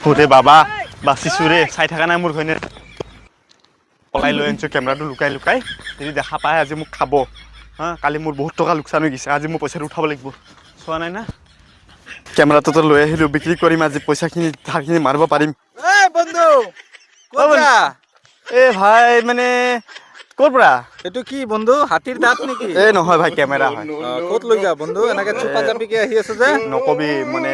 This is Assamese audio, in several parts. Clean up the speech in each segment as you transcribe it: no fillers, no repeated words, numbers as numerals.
ওৰে বাবা বাচিছো ৰে চাই থাকা নাই মোৰ ঘৈণীয়ে পলাই লৈ আনিছো কেমেৰাটো লুকাই লুকাই যদি দেখা পায় আজি মোক খাব হা কালি মোৰ বহুত টকা লোকচান হৈ গৈছে আজি মোৰ পইচাটো উঠাব লাগিব চোৱা নাই না কেমেৰাটো লৈ আহিলো বিক্ৰী কৰিম আজি পইচাখিনি ধাৰখিনি মাৰিব পাৰিম এই বন্ধু কোথা এ ভাই মানে ক'ৰ পৰা এটো কি বন্ধু হাতীৰ দাঁত নেকি এ নহয় ভাই কেমেৰা হয় ক'ত লৈ যা বন্ধু এনেকে চুপা চাপিকে আহি আছে যে নকবি মানে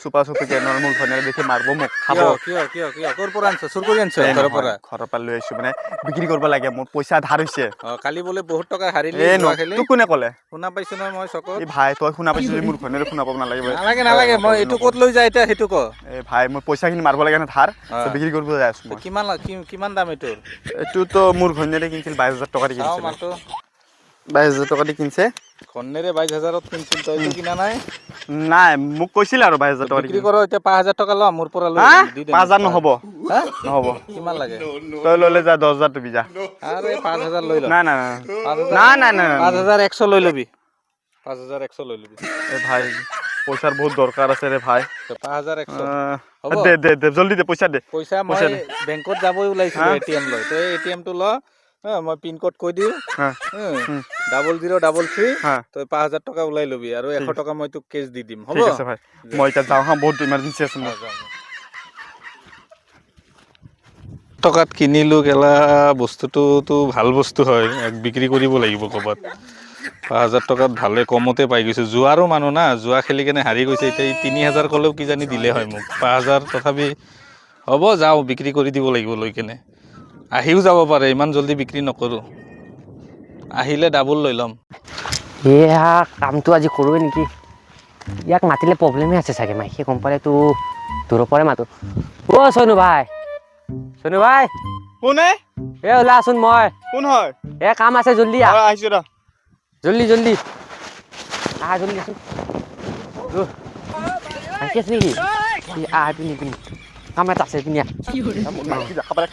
চুপা চুপিকে মোৰ ঘৈণীয়ে দেখি মাৰিব মোক খাব কিয় ক'ৰ পৰা আনছ চুৰ কৰি আনছ ঘৰৰ পৰা লৈ আহিছো মানে বিক্ৰী কৰিব লাগে মোৰ পইচা ধাৰ হৈছে কালি বোলে বহুত টকা হাৰিলি তোক কোনে ক'লে শুনা পাইছো নহয় মই চকত এই ভাই তই শুনা পাইছিলি মোৰ ঘৈণীয়ে শুনা পাব নালাগিব নালাগে মই এইটো ক'ত লৈ যায় এতিয়া সেইটো ক এই ভাই মই পইচাখিনি মাৰিব লাগে না ধাৰ বিক্ৰী কৰিব যাই আছো মই কিমান দাম এইটোৰ এইটোতো মোৰ ঘৈণীয়ে কিনিছিল 22000 টকা দি কিনিছিল মালটো 22000 টকা দি কিনছে ঘৈণীৰে 22000ত কিনছিল তইতো কিনা নাই নাই মোক কৈছিল আৰু 22000 টকা বিক্ৰী কৰ এতিয়া 5000 টকা ল মোৰ পৰা লৈ দি দে 5000 নহব নহব কিমান লাগে তই ললে যা 10000 তুমি যা আৰে 5000 লৈ ল নাই নাই নাই 5100 লৈ লবি 5100 লৈ লবি এ ভাই পইচাৰ বহুত দৰকাৰ আছে ৰে ভাই 5100 দে দে দে জলদি দে পইচা দে পইচা মই বেংকত যাবই ওলাইছিলো এটিএম লৈ তই এটিএমটো ল মই পিন কোড কৈ দিম 0033 তই 5000 টকা ওলাই লবি আৰু 100 টকা মই তোক কেছ দি দিম হ'ব ঠিক আছে ভাই মই এতিয়া যাওঁ হা বহুত ইমাৰ্জেন্সি আছে মোৰ টকাত কিনিলো গেলা বস্তুটোতো ভাল বস্তু হয় এক বিক্ৰী কৰিব লাগিব ক'বাত 5000 টকাত ভালে কমতে পাই গৈছো জুৱাৰো মানুহ না জুৱা খেলি কেনে হাৰি গৈছে এতিয়া 3000 ক'লেও কি জানি দিলে হয় মোক 5000 তথাপি হ'ব যাওঁ বিক্ৰী কৰি দিব লাগিব লৈ কেনে আহিও যাব পাৰে ইমান জলদি বিক্ৰী নকৰো আহিলে ডাবল লৈ লম এয়া কামটো আজি কৰোৱে নেকি ইয়াক মাতিলে প্ৰব্লেমে আছে চাগে মাইকে গম পালেতো দূৰৰ পৰাই মাতো অ' চনু ভাই কোনে এ ওলাচোন মই কোন হয় এ কাম আছে জল্দি আহ আহিছো ৰ জল্দি আহ জল্দি আছোন মাইকে আছে নেকি আহ পিনি কাম এটা আছে পিনি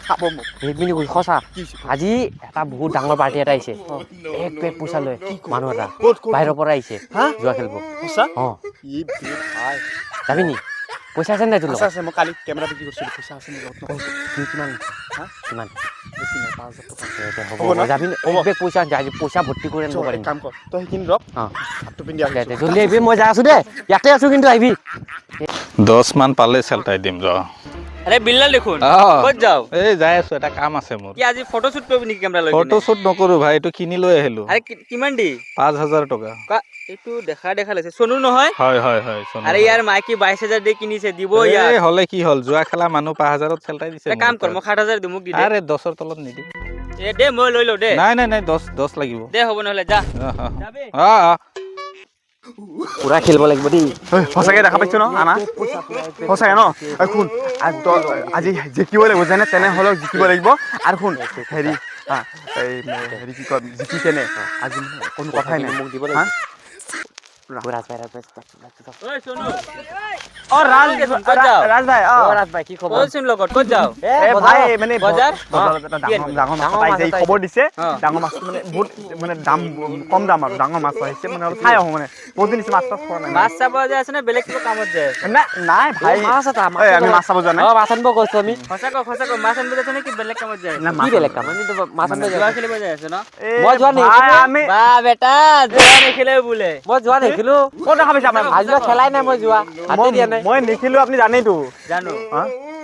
খাব মোক পিনি সঁচা আজি এটা বহুত ডাঙৰ পাৰ্টি এটা আহিছে এক পেক পইচা লৈ মানুহ এটা বাহিৰৰ পৰা আহিছে যোৱা খেলিব অঁ যাবি নি পইচা আছে নাই তোৰ লগত আছে মই কালি কেমেৰা বিক্ৰী কৰিছিলো পইচা আছে নেকি কিমান কিমান বেছি নাই 5000 টকা হ'ব যাবি এক বেগ পইচা আজি পইচা ভৰ্তি কৰি আনিব পাৰিম কাম কৰ তই সেইখিনি ৰখ হাতটো পিন্ধি দে জল্দি আহিবি মই যাই আছো দে ইয়াতে আছো কিন্তু আহিবি 10 মান পালে চেলটাই দিম ৰ আরে বিল্লাল দেখুন কত যাও এই যাই আছো এটা কাম আছে মোৰ কি আজি ফটো শুট কৰবি নি ক্যামেৰা লৈ ফটো শুট নকৰো ভাই এইটো কিনি লৈ আহিলো আরে কিমান দি 5000 টকা এইটো দেখা লাগছে সোনু নহয় হয় সোনু আরে ইয়ার মাইকি 22000 দি কিনিছে দিব ইয়ার এই হলে কি হল জুৱা খেলা মানুহ 5000ত চেলটাই দিছে এটা কাম কৰ মই 7000 দি মোক দি দে আৰে 10ৰ তলত নিদিম এ দে মই লৈ লও দে নাই 10 লাগিব দে হ'ব নহলে যা যাবি পুৰা খেলিব লাগিব দেই সঁচাকে দেখা পাইছো ন আনা সঁচাকে ন শুন আজি জিকিব লাগিব যেনে তেনেহ'লেও জিকিব লাগিব আৰু শুন হেৰি হেৰি কি কয় জিকি কেনে আজি কোনো কথাই নাই মোক দিব লাগিব ওই সোনু অ ৰাজ ভাই ৰাজ ভাই কি খবৰ বলছিন লগত কত যাও এ ভাই মানে বজাৰ ডাঙৰ মাছ পাইছে খবৰ দিছে ডাঙৰ মাছটো মানে বহুত মানে দাম কম দাম আৰু ডাঙৰ মাছ আহিছে মানে অলপ চাই আহো মানে বহুত দিন মাছ খোৱা নাই মাছ চাব যায় আছে না বেলেগ কিবা কামত যায় নাই ভাই মাছ এটা আমি মাছ চাব যোৱা নাই মাছ আনিব গৈছো আমি সঁচা ক মাছ আনিব যাইছ নেকি বেলেগ কামত যায় কি বেলেগ কাম আমি তো মাছ আনিব জুৱা খেলিব যায় আছে ন মই যোৱা নাই আমি বা বেটা জুৱা নেখেলে বোলে মই যোৱা নেখিলো ক'ত দেখা পাইছে আমাৰ আজিলৈ খেলাই নাই মই যোৱা হাতে দিয়া নাই মই নিখিলো আপুনি জানেইতো জানো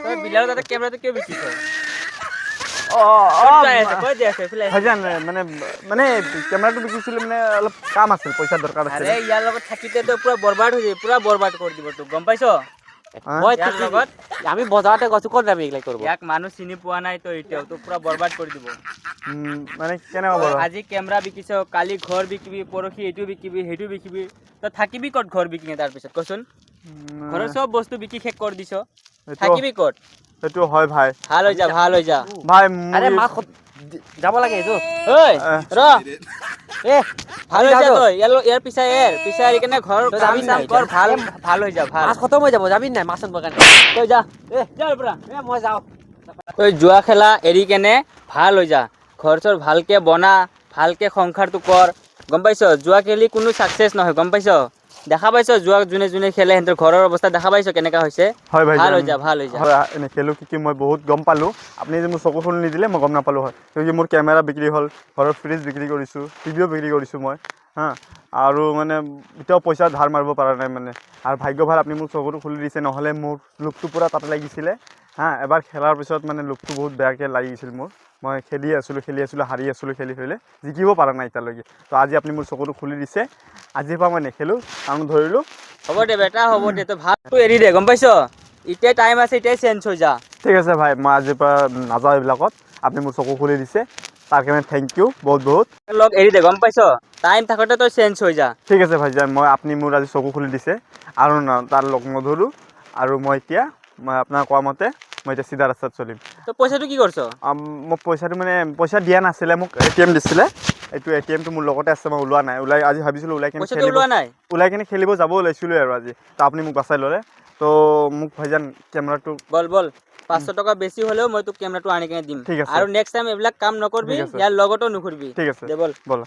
তই বিলাও তাতে কেমেৰাটো কিয় বিকিছ অ কই যায় আছে ফিলাই ভাইজান মানে কেমেৰাটো বিকিছিলে মানে অলপ কাম আছিল পইচাৰ দৰকাৰ আছিল আৰে ইয়াৰ লগত থাকিতে তো পুৰা বৰবাদ হৈ যায় পুৰা বৰবাদ কৰি দিব তোক গম পাইছ মই ইয়াৰ লগত আমি বজাৰতে গৈছো ক'ত যাবি এইবিলাক কৰিব ইয়াক মানুহ চিনি পোৱা নাই তো এতিয়াও তো পুৰা বৰবাদ কৰি দিব মানে কেনেকুৱা বাৰু আজি কেমেৰা বিকিছ কালি ঘৰ বিকিবি পৰহি এইটো বিকিবি সেইটো বিকিবি তই থাকিবি ক'ত ঘৰ বিকিনে তাৰপিছত কচোন ঘৰৰ চব বস্তু বিকি শেষ কৰি দিছ থাকিবি ক'ত সেইটো হয় ভাই ভাল হৈ যা ভাই আরে মাছ যাব লাগে এইটো ঐ ৰ এ ভাল হৈ যা তই ইয়াৰ পিছা এৰি কেনে ঘৰ কাম চাম কৰ ভাল হৈ যা ভাল মাছ খতম হৈ যাব যাবি নাই মাছ আনিব কাৰণে তই যা যা পৰা মই যাওঁ তই জুৱা খেলা এৰি কেনে ভাল হৈ যা ঘৰ চৰ ভালকে বনা ভালকে সংসাৰটো কৰ গম পাইছ জুৱা খেলি কোনো সাকসেস নহয় গম পাইছ দেখা পাইছ যোৱা যোনে যোনে খেলে সিহঁতৰ ঘৰৰ অৱস্থা দেখা পাইছ কেনেকা হৈছে হয় ভাই ভাল হৈ যা ভাল হৈ যা হয় নেখেলোঁ কি মই বহুত গম পালোঁ আপুনি যে মোৰ চকু খুলি নিদিলে মই গম নাপালোঁ হয় কিয় মোৰ কেমেৰা বিক্ৰী হ'ল ঘৰৰ ফ্ৰিজ বিক্ৰী কৰিছোঁ টিভিও বিক্ৰী কৰিছোঁ মই হা আৰু মানে এতিয়াও পইচা ধাৰ মাৰিব পৰা নাই মানে আৰু ভাগ্য ভাল আপুনি মোৰ চকুটো খুলি দিছে নহ'লে মোৰ লোকটো পূৰা তাতে লাগিছিলে হা এবাৰ খেলাৰ পিছত মানে লোকটো বহুত বেয়াকৈ লাগি গৈছিল মোৰ মই খেলি আছিলোঁ হাৰি আছিলোঁ খেলি জিকিব পৰা নাই এতিয়ালৈকে তো আজি আপুনি মোৰ চকুটো খুলি দিছে আজিৰ পৰা মই নেখেলোঁ কাৰণ ধৰিলোঁ হ'ব দে বেটা হ'ব দে তই ভাতটো এৰি দে গম পাইছ এতিয়াই টাইম আছে এতিয়াই চেঞ্জ হৈ যা ঠিক আছে ভাই মই আজিৰ পৰা নাযাওঁ এইবিলাকত আপুনি মোৰ চকু খুলি দিছে তাৰ কাৰণে থেংক ইউ বহুত বহুত লগ এৰি দে গম পাইছ টাইম থাকোঁতে তই চেঞ্জ হৈ যা ঠিক আছে ভাইজান মই আপুনি মোৰ আজি চকু খুলি দিছে আৰু তাৰ লগ নধৰোঁ আৰু মই আপোনাৰ কোৱা মতে মই এতিয়া চিধা ৰাস্তাত চলিম তই পইচাটো কি কৰিছ মোক পইচাটো মানে পইচা দিয়া নাছিলে মোক ATM দিছিলে এইটো ATMটো মোৰ লগতে আছে মই ওলোৱা নাই আজি ভাবিছিলোঁ পইচাটো ওলোৱা নাই ওলাই কিনে খেলিব যাব ওলাইছিলোঁ আৰু আজি তো আপুনি মোক বাচাই ল'লে তো মোক ভাইজান কেমেৰাটো বল 500 টকা বেছি হ'লেও মই তোক কেমেৰাটো আনি কিনে দিম ঠিক আছে। আৰু নেক্সট টাইম এইবিলাক কাম নকৰিবি ঠিক আছে। ইয়াৰ লগতো নুঘুৰিবি ঠিক আছে দে বল ব'লা